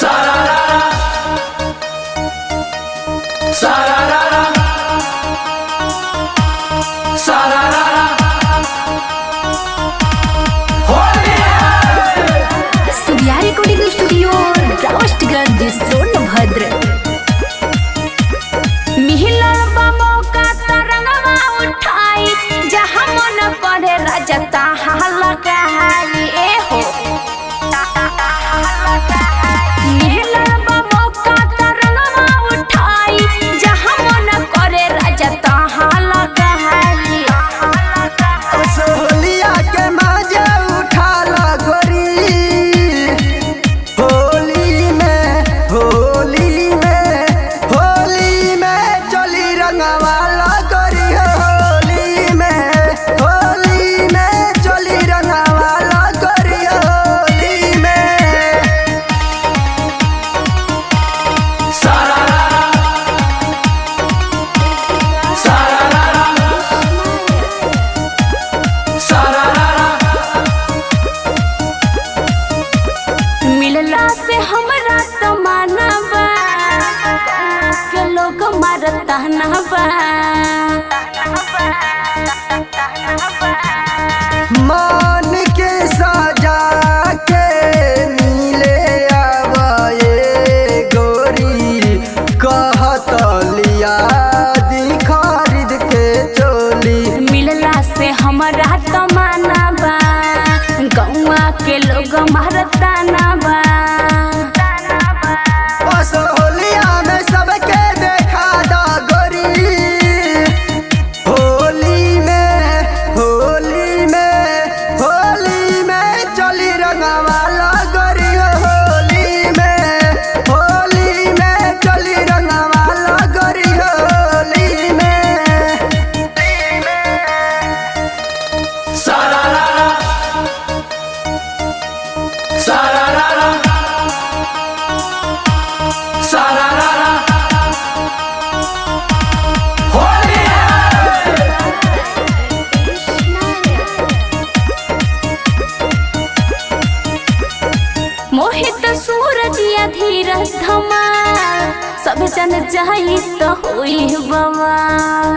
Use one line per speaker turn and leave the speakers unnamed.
Sararara, sararara, sararara, Holi है।
Surya recording studio रावस्टगंज Sonbhadra. मिहिला मौका तरंगवा उठाई जहाँ मन करे राजा ताहा लगाई ए हो। मिहिला मौका तरंगवा उठाई जहाँ मन करे राजा ताहा लगाई।
सोहलिया के मजा उठा ला गोरी होली में चली रंगवा ला गोरी होली में चली रंगवा ला गोरी होली में।
Sararara, sararara, sararara,
मिलला से हमरा तो मानबा के लोग मारता नहबा।
मान के सजा के मिले आवाए गोरी कहत लिया दी खरीद के चोली।
मिलला से हमरा तो मानबा गौवा के लोग मारता नहबा।
सोहलिया में सबके देखा दा गोरी होली में चली रंगवा ला गोरी होली में चली रंगवा ला गोरी होली में।
sararara, sararara, sararara, होली है।
मोहित सूरज या धीरज धमाल सब जन जाई तो होई बवाल।